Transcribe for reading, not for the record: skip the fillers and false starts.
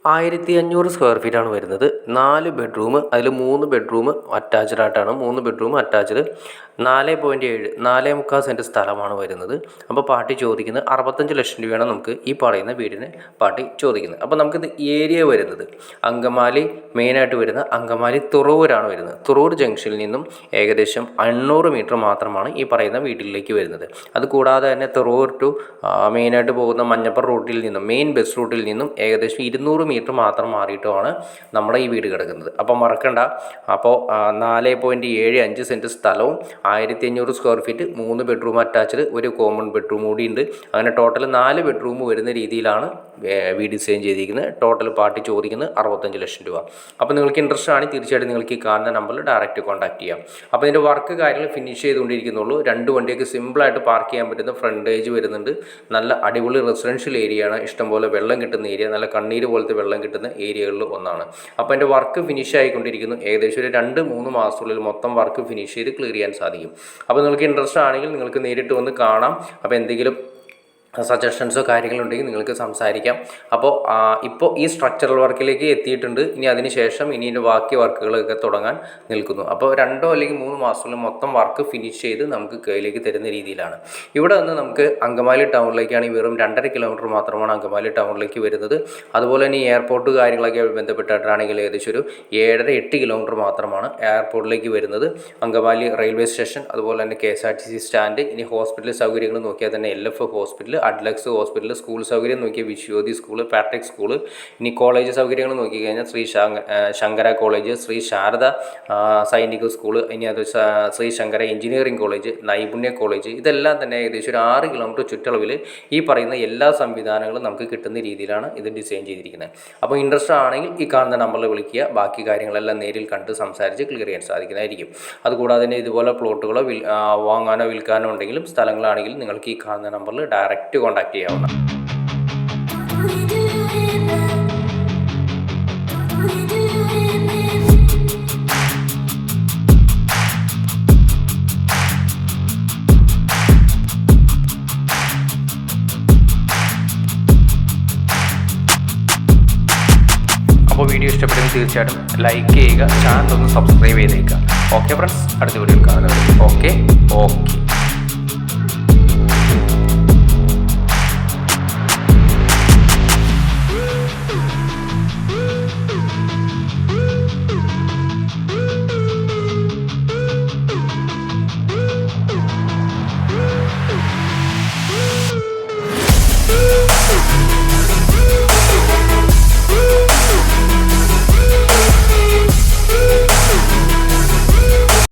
1500 square ഫീറ്റാണ് വരുന്നത്. 4 bedroom, അതിൽ 3 bedroom attached ആയിട്ടാണ്. 3 ബെഡ്റൂം അറ്റാച്ച്ഡ്. 4.7 4.25 സെൻറ്റ് സ്ഥലമാണ് വരുന്നത്. അപ്പോൾ പാർട്ടി ചോദിക്കുന്നത് 65 ലക്ഷം രൂപയാണ് നമുക്ക് ഈ പറയുന്ന വീടിന് പാർട്ടി ചോദിക്കുന്നത്. അപ്പോൾ നമുക്കിത് ഏരിയ വരുന്നത് അങ്കമാലി, മെയിനായിട്ട് വരുന്ന അങ്കമാലി തുറവൂരാണ് വരുന്നത്. തുറവൂർ ജംഗ്ഷനിൽ നിന്നും ഏകദേശം 800 മീറ്റർ മാത്രമാണ് ഈ പറയുന്ന വീട്ടിലേക്ക് വരുന്നത്. അതുകൂടാതെ തന്നെ തുറവൂർ ടു മെയിനായിട്ട് പോകുന്ന മഞ്ഞപ്പുറം റൂട്ടിൽ നിന്നും, മെയിൻ ബസ് റൂട്ടിൽ നിന്നും ഏകദേശം 200 മീറ്റർ മാത്രം മാറിയിട്ടുമാണ് നമ്മുടെ ഈ വീട് കിടക്കുന്നത്. അപ്പോൾ മറക്കണ്ട. അപ്പോൾ 4.75 സെൻറ്റ് സ്ഥലവും 1500 സ്ക്വയർ ഫീറ്റ്, 3 ബെഡ്റൂം അറ്റാച്ച്ഡ്, ഒരു കോമൺ ബെഡ്റൂം കൂടി ഉണ്ട്. അങ്ങനെ ടോട്ടൽ 4 ബെഡ്റൂം വരുന്ന രീതിയിലാണ് വീട് ഡിസൈൻ ചെയ്തിരിക്കുന്നത്. ടോട്ടൽ പാർട്ടി ചോദിക്കുന്നത് 65 ലക്ഷം രൂപ. അപ്പോൾ നിങ്ങൾക്ക് ഇൻട്രസ്റ്റ് ആണെങ്കിൽ തീർച്ചയായിട്ടും നിങ്ങൾക്ക് ഈ കാണുന്ന നമ്പറിൽ ഡയറക്റ്റ് കോൺടാക്ട് ചെയ്യാം. അപ്പോൾ ഇതിൻ്റെ വർക്ക് കാര്യങ്ങൾ ഫിനിഷ് ചെയ്തുകൊണ്ടിരിക്കുന്നുള്ളൂ. 2 വണ്ടിയൊക്കെ സിമ്പിളായിട്ട് പാർക്ക് ചെയ്യാൻ പറ്റുന്ന ഫ്രണ്ടേജ് വരുന്നുണ്ട്. നല്ല അടിപൊളി റെസിഡൻഷ്യൽ ഏരിയയാണ്. ഇഷ്ടംപോലെ വെള്ളം കിട്ടുന്ന ഏരിയ, നല്ല കണ്ണീര് പോലത്തെ വെള്ളം കിട്ടുന്ന ഏരിയകളിൽ ഒന്നാണ്. അപ്പോൾ എൻ്റെ വർക്ക് ഫിനിഷ് ആയിക്കൊണ്ടിരിക്കുന്നു. ഏകദേശം ഒരു 2-3 മാസത്തിനുള്ളിൽ മൊത്തം വർക്ക് ഫിനിഷ് ചെയ്ത് ക്ലിയർ ചെയ്യാൻ സാധിക്കും. അപ്പോൾ നിങ്ങൾക്ക് ഇൻട്രസ്റ്റ് ആണെങ്കിൽ നിങ്ങൾക്ക് നേരിട്ട് വന്ന് കാണാം. അപ്പോൾ എന്തെങ്കിലും സജഷൻസോ കാര്യങ്ങളുണ്ടെങ്കിൽ നിങ്ങൾക്ക് സംസാരിക്കാം. അപ്പോൾ ഇപ്പോൾ ഈ സ്ട്രക്ചറൽ വർക്കിലേക്ക് എത്തിയിട്ടുണ്ട്. ഇനി അതിന് ശേഷം ഇതിൻ്റെ ബാക്കി വർക്കുകളൊക്കെ തുടങ്ങാൻ നിൽക്കുന്നു. അപ്പോൾ 2 അല്ലെങ്കിൽ 3 മാസത്തിനുള്ളിൽ മൊത്തം വർക്ക് ഫിനിഷ് ചെയ്ത് നമുക്ക് കയ്യിലേക്ക് തരുന്ന രീതിയിലാണ്. ഇവിടെ നിന്ന് നമുക്ക് അങ്കമാലി ടൗണിലേക്കാണ് വെറും 2.5 കിലോമീറ്റർ മാത്രമാണ് അങ്കമാലി ടൗണിലേക്ക് വരുന്നത്. അതുപോലെ തന്നെ എയർപോർട്ട് കാര്യങ്ങളൊക്കെ ബന്ധപ്പെട്ടിട്ടാണെങ്കിൽ ഏകദേശം ഒരു 7.5-8 കിലോമീറ്റർ മാത്രമാണ് എയർപോർട്ടിലേക്ക് വരുന്നത്. അങ്കമാലി റെയിൽവേ സ്റ്റേഷൻ, അതുപോലെ തന്നെ KSRTC സ്റ്റാൻഡ്, ഇനി ഹോസ്പിറ്റൽ സൗകര്യങ്ങൾ നോക്കിയാൽ തന്നെ LF hospital, Adlux hospital, school സൗകര്യം നോക്കിയാൽ വിശ്വതി സ്കൂൾ, പാട്രിക് സ്കൂൾ, ഇനി കോളേജ് സൗകര്യങ്ങൾ നോക്കിക്കഴിഞ്ഞാൽ ശ്രീ ശങ്കര കോളേജ്, ശ്രീ ശാരദ സൈനിക സ്കൂൾ, ഇനി അത് ശ്രീ ശങ്കര എഞ്ചിനീയറിംഗ് കോളേജ്, നൈപുണ്യ കോളേജ്, ഇതെല്ലാം തന്നെ ഏകദേശം ഒരു 6 കിലോമീറ്റർ ചുറ്റളവിൽ ഈ പറയുന്ന എല്ലാ സംവിധാനങ്ങളും നമുക്ക് കിട്ടുന്ന രീതിയിലാണ് ഇത് ഡിസൈൻ ചെയ്തിരിക്കുന്നത്. അപ്പോൾ ഇൻട്രസ്റ്റ് ആണെങ്കിൽ ഈ കാണുന്ന നമ്പറിൽ വിളിക്കുക. ബാക്കി കാര്യങ്ങളെല്ലാം നേരിൽ കണ്ട് സംസാരിച്ച് ക്ലിയർ ചെയ്യാൻ സാധിക്കുന്നതായിരിക്കും. അതുകൂടാതെ തന്നെ ഇതുപോലെ പ്ലോട്ടുകളോ വാങ്ങാനോ വിൽക്കാനോ ഉണ്ടെങ്കിലും സ്ഥലങ്ങളാണെങ്കിലും നിങ്ങൾക്ക് ഈ കാണുന്ന നമ്പറിൽ ഡയറക്റ്റ് കോൺടാക്ട് ചെയ്യാവുന്ന. അപ്പോൾ വീഡിയോ ഇഷ്ടപ്പെട്ടെങ്കിൽ തീർച്ചയായിട്ടും ലൈക്ക് ചെയ്യുക, ചാനൽ ഒന്ന് സബ്സ്ക്രൈബ് ചെയ്തേക്കുക. ഓക്കെ ഫ്രണ്ട്സ്, അടുത്ത വീഡിയോയിൽ കാണുന്നത്. ഓക്കെ.